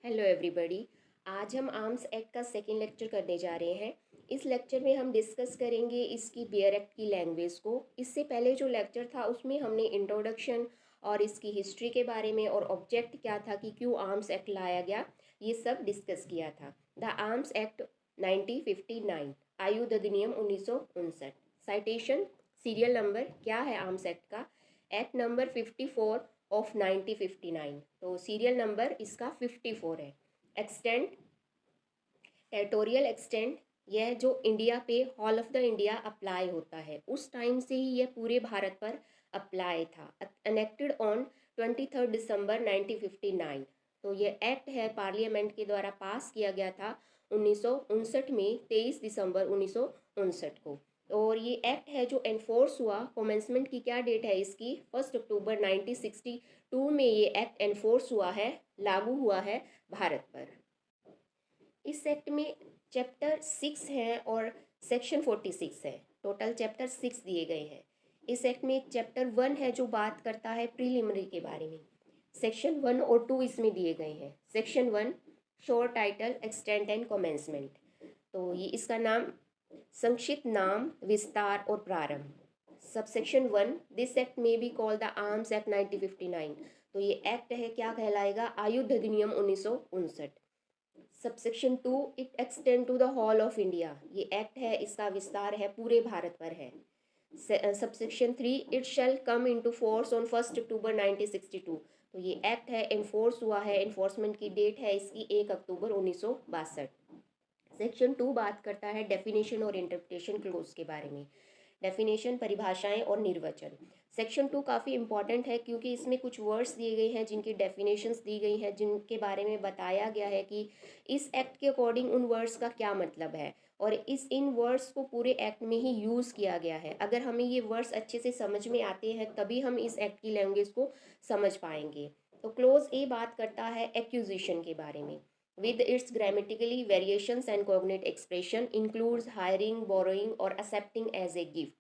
Hello everybody. आज हम arms act का सेकेंड लेक्चर करने जा रहे हैं। इस लेक्चर में हम डिस्कस करेंगे इसकी बेयर एक्ट की लैंग्वेज को। इससे पहले जो लेक्चर था उसमें हमने इंट्रोडक्शन और इसकी हिस्ट्री के बारे में और ऑब्जेक्ट क्या था कि क्यों आर्म्स एक्ट लाया गया, ये सब डिस्कस किया था। द आर्म्स एक्ट 1959, आयुध अधिनियम 1959। साइटेशन सीरियल नंबर क्या है आर्म्स एक्ट का? Act number 54 of 1959। तो सीरियल नंबर इसका 54 है। एक्सटेंट, टेरिटोरियल एक्सटेंट, यह जो इंडिया पे all of the India apply होता है, उस टाइम से ही यह पूरे भारत पर अप्लाई था। एनेक्टेड ऑन 23 दिसंबर 1959। तो ये एक्ट है पार्लियामेंट के द्वारा पास किया गया था 1959 में, 23 दिसंबर 1959 को। और ये एक्ट है जो एनफोर्स हुआ, कमेंसमेंट की क्या डेट है इसकी? 1 अक्टूबर 1962 में ये एक्ट एनफोर्स हुआ है, लागू हुआ है भारत पर। इस एक्ट में चैप्टर 6 है और सेक्शन 46 है। टोटल चैप्टर 6 दिए गए हैं। इस एक्ट में चैप्टर 1 है जो बात करता है प्रीलिमिनरी के बारे में। सेक्शन 1 और 2 इसमें दिए गए हैं। Section 1 short title, extent and commencement. तो ये इसका नाम, संक्षिप्त नाम, विस्तार और प्रारंभ। सबसेक्शन 1, दिस एक्ट में be called the arms act 1959। तो ये एक्ट है, क्या कहलाएगा? आयुध अधिनियम 1959। Subsection 2, it extend to the whole of India. ये एक्ट है, इसका विस्तार है, पूरे भारत पर है। Subsection 3, it shall come into force on 1 October 1962। तो ये एक्ट है, एनफोर्स हुआ है, एनफोर्समेंट की डेट है इसकी 1 अक्टूबर 1962। सेक्शन 2 बात करता है डेफिनेशन और इंटरप्रिटेशन क्लोज के बारे में। डेफिनेशन, परिभाषाएं और निर्वचन। सेक्शन 2 काफ़ी इंपॉर्टेंट है क्योंकि इसमें कुछ वर्ड्स दिए गए हैं जिनकी डेफिनेशंस दी गई हैं, जिनके बारे में बताया गया है कि इस एक्ट के अकॉर्डिंग उन वर्ड्स का क्या मतलब है, और इन वर्ड्स को पूरे एक्ट में ही यूज़ किया गया है। अगर हमें ये वर्ड्स अच्छे से समझ में आते हैं तभी हम इस एक्ट की लैंग्वेज को समझ पाएंगे। तो क्लोज ए बात करता है एक्विजिशन के बारे में। with its grammatically variations and cognate expression includes hiring, borrowing और accepting as a gift.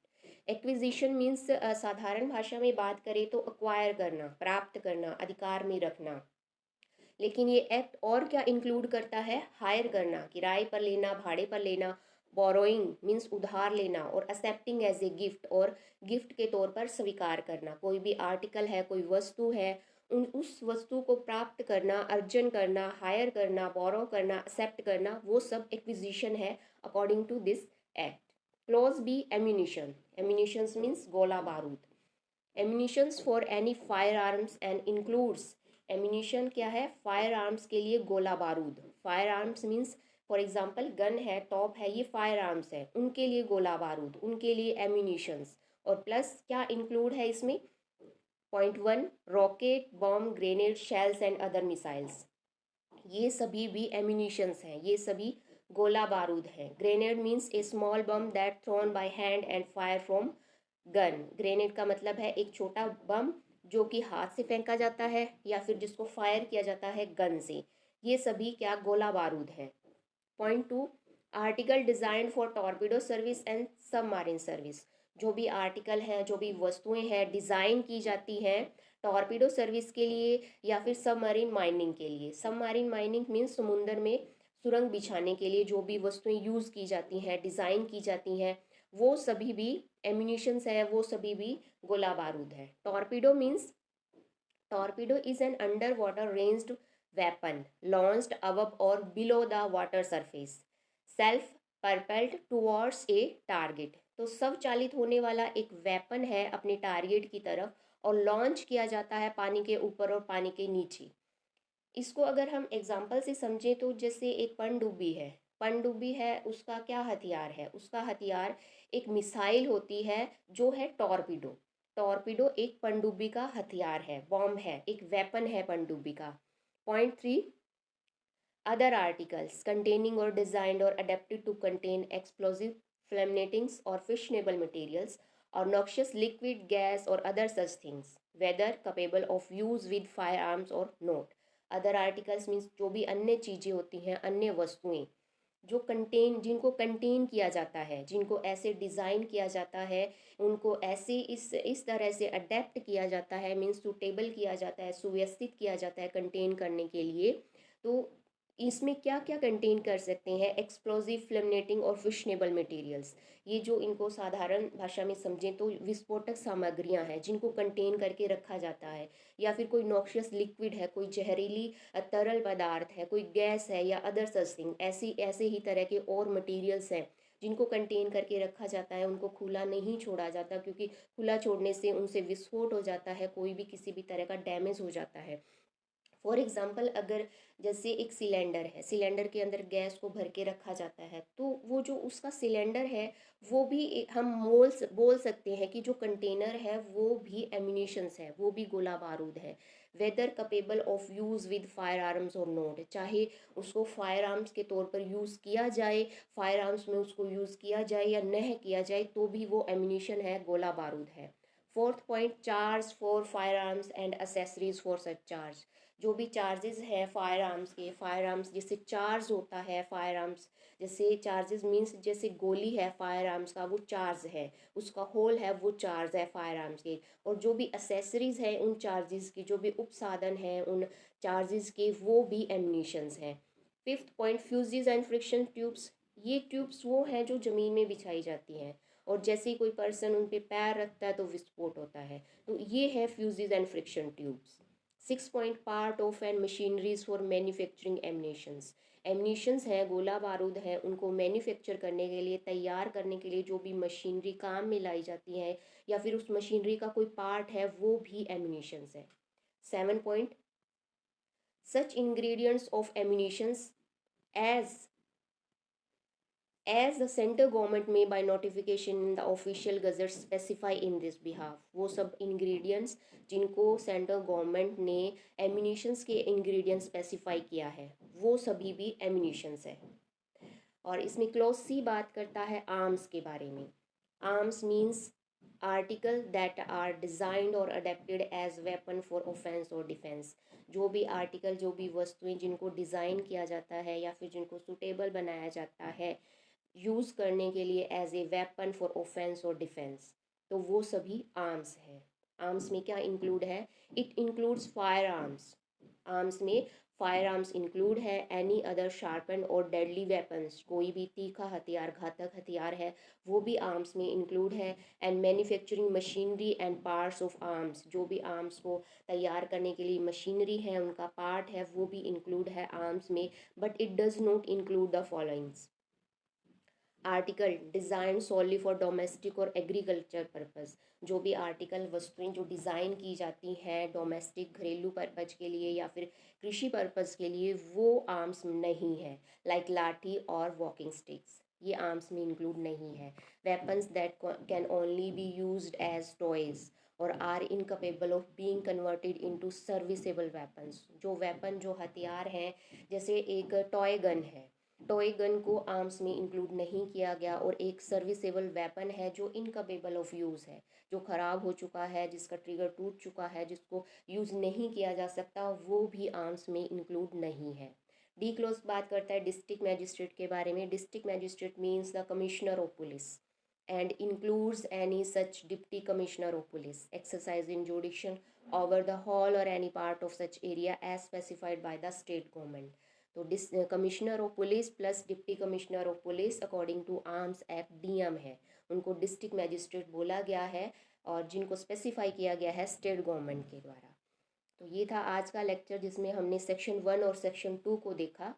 Acquisition means साधारण भाषा में बात करें तो अक्वायर करना, प्राप्त करना, अधिकार में रखना। लेकिन ये एक्ट और क्या इंक्लूड करता है? हायर करना, किराए पर लेना, भाड़े पर लेना। बोरोइंग मीन्स उधार लेना, और एक्सेप्टिंग एज ए गिफ्ट, और गिफ्ट के तौर पर स्वीकार करना। कोई भी आर्टिकल है, कोई वस्तु है, उस वस्तु को प्राप्त करना, अर्जन करना, हायर करना, बोरो करना, एक्सेप्ट करना, वो सब एक्विजिशन है according to this act. Clause B, ammunition. Ammunitions means गोला बारूद। Ammunitions for any firearms and includes, ammunition क्या है? फायर आर्म्स के लिए गोला बारूद। Firearms means for example gun है, टॉप है, ये फायर आर्म्स है, उनके लिए गोला बारूद, उनके लिए एम्यूनिशंस। और प्लस क्या इंक्लूड है इसमें? Point 1, rocket, bomb, grenade, shells and other missiles. ये सभी भी एम्यूनिशंस हैं, ये सभी गोला बारूद हैं। Grenade means a small bomb that thrown by hand and fire from gun. Grenade का मतलब है एक छोटा बम जो कि हाथ से फेंका जाता है या फिर जिसको फायर किया जाता है गन से। ये सभी क्या? गोला बारूद है। Point 2, article design for torpedo service and submarine service. जो भी आर्टिकल हैं, जो भी वस्तुएं हैं, डिज़ाइन की जाती हैं टॉर्पीडो सर्विस के लिए या फिर सबमरीन माइनिंग के लिए। सबमरीन माइनिंग मीन्स समुंदर में सुरंग बिछाने के लिए जो भी वस्तुएं यूज़ की जाती हैं, डिज़ाइन की जाती हैं, वो सभी भी एम्यूनिशंस है, वो सभी भी गोला बारूद है। Torpedo means, torpedo is an under water ranged weapon launched above or below the water surface, self propelled towards a target. तो स्वचालित होने वाला एक वेपन है अपने टारगेट की तरफ, और लॉन्च किया जाता है पानी के ऊपर और पानी के नीचे। इसको अगर हम एग्जाम्पल से समझें तो जैसे एक पनडुब्बी है, पनडुब्बी है, उसका क्या हथियार है? उसका हथियार एक मिसाइल होती है जो है टॉर्पीडो। टॉर्पीडो एक पनडुब्बी का हथियार है, बॉम्ब है, एक वेपन है पनडुब्बी का। पॉइंट 3, अदर आर्टिकल्स कंटेनिंग और डिजाइंड और अडेप्टेड टू कंटेन एक्सप्लोजिव, फ्लेमिनेटिंग्स और फिशनेबल मटेरियल्स और noxious liquid gas or other such things whether capable of use with firearms or not। Other articles means जो भी अन्य चीज़ें होती हैं, अन्य वस्तुएं जो कंटेन, जिनको कंटेन किया जाता है, जिनको ऐसे डिज़ाइन किया जाता है, उनको ऐसे इस तरह से अडेप्ट किया जाता है, मीन्स सूटेबल किया जाता है, सुव्यवस्थित किया जाता है कंटेन करने के लिए, तो इसमें क्या क्या कंटेन कर सकते हैं? एक्सप्लोजिव, फ्लेमिनेटिंग और फिशनेबल मटेरियल्स। ये जो इनको साधारण भाषा में समझें तो विस्फोटक सामग्रियां हैं जिनको कंटेन करके रखा जाता है, या फिर कोई नॉक्शियस लिक्विड है, कोई जहरीली तरल पदार्थ है, कोई गैस है या अदर सच थिंग, ऐसी ऐसे ही तरह के और मटेरियल्स हैं जिनको कंटेन करके रखा जाता है। उनको खुला नहीं छोड़ा जाता, क्योंकि खुला छोड़ने से उनसे विस्फोट हो जाता है, कोई भी किसी भी तरह का डैमेज हो जाता है। फॉर एग्जाम्पल, अगर जैसे एक सिलेंडर है, सिलेंडर के अंदर गैस को भर के रखा जाता है, तो वो जो उसका सिलेंडर है वो भी हम बोल सकते हैं कि जो कंटेनर है वो भी एम्यूनिशंस है, वो भी गोला बारूद है। Whether capable of use with firearms और नॉट, चाहे उसको फायर आर्म्स के तौर पर यूज़ किया जाए, फायर आर्म्स में उसको यूज़ किया जाए या न किया जाए, तो भी वो एम्यूनिशन है, गोला बारूद है। Fourth point, charge for fire arms and accessories for such charge. जो भी चार्जेस हैं फायर आर्म्स के, फायर आर्म्स जैसे चार्ज होता है, फायर आर्म्स जैसे चार्जेस मीन्स जैसे गोली है फायर आर्म्स का, वो चार्ज है, उसका होल है वो चार्ज है फायर आर्म्स के। और जो भी एसेसरीज है उन चार्जेस की, जो भी उपसाधन है उन चार्जेस के, वो भी एम्यूनिशंस हैं। Fifth point, fuses and friction tubes. ये ट्यूब्स वो हैं जो ज़मीन में बिछाई जाती हैं, और जैसे ही कोई पर्सन उन पे पैर रखता है तो विस्फोट होता है। तो ये है fuses and friction tubes. Six point, part of and machineries for manufacturing ammunitions. Ammunitions हैं, गोला बारूद हैं, उनको मैन्युफैक्चर करने के लिए, तैयार करने के लिए जो भी मशीनरी काम में लाई जाती है, या फिर उस मशीनरी का कोई पार्ट है, वो भी एमनीशंस है। Seven point, such ingredients of ammunitions as the center government may by notification in the official gazette specify in this behalf। वो सब ingredients जिनको सेंट्रल गवर्नमेंट ने एम्यूनिशंस के इंग्रेडिएंट स्पेसिफाई किया है, वो सभी भी एम्यूनिशंस है। और इसमें क्लॉज सी बात करता है आर्म्स के बारे में। Arms means article that are designed or adapted as weapon for offence और डिफेंस। जो भी आर्टिकल, जो भी वस्तुएं जिनको डिज़ाइन किया जाता है या फिर जिनको सुटेबल बनाया जाता है यूज़ करने के लिए as a weapon for offence और डिफेंस, तो वो सभी आर्म्स हैं। आर्म्स में क्या इंक्लूड है? It includes fire arms. Arms में फायर आर्म्स इंक्लूड है, एनी अदर शार्पन और डेडली वेपन्स, कोई भी तीखा हथियार, घातक हथियार है, वो भी आर्म्स में इंक्लूड है। And manufacturing machinery and parts of arms, जो भी आर्म्स को तैयार करने के लिए मशीनरी है, उनका पार्ट है, वो भी इंक्लूड है आर्म्स में। But it does not include the followings. Article design सॉली for domestic और एग्रीकल्चर पर्पस। जो भी आर्टिकल, वस्तुएं जो डिज़ाइन की जाती हैं डोमेस्टिक, घरेलू पर्पज के लिए या फिर कृषि पर्पज़ के लिए, वो आर्म्स नहीं है। लाइक लाठी और वॉकिंग स्टिक्स, ये आर्म्स में इंक्लूड नहीं है। Weapons that can only be used as toys or are incapable of being converted into serviceable weapons. जो वेपन, जो हथियार हैं, जैसे एक टॉय गन है, टॉय गन को आर्म्स में इंक्लूड नहीं किया गया, और एक सर्विसेबल वेपन है जो इनकपेबल ऑफ यूज़ है, जो ख़राब हो चुका है, जिसका ट्रिगर टूट चुका है, जिसको यूज़ नहीं किया जा सकता, वो भी आर्म्स में इंक्लूड नहीं है। डी क्लोज बात करता है डिस्ट्रिक्ट मैजिस्ट्रेट के बारे में। District magistrate means the commissioner of police and includes any such deputy commissioner of police exercising jurisdiction over the whole or any part of such area as specified by the state government. तो commissioner of police plus deputy commissioner of police according to arms act DM है, उनको district magistrate बोला गया है, और जिनको specify किया गया है स्टेट गवर्नमेंट के द्वारा। तो ये था आज का लेक्चर जिसमें हमने सेक्शन 1 और सेक्शन 2 को देखा।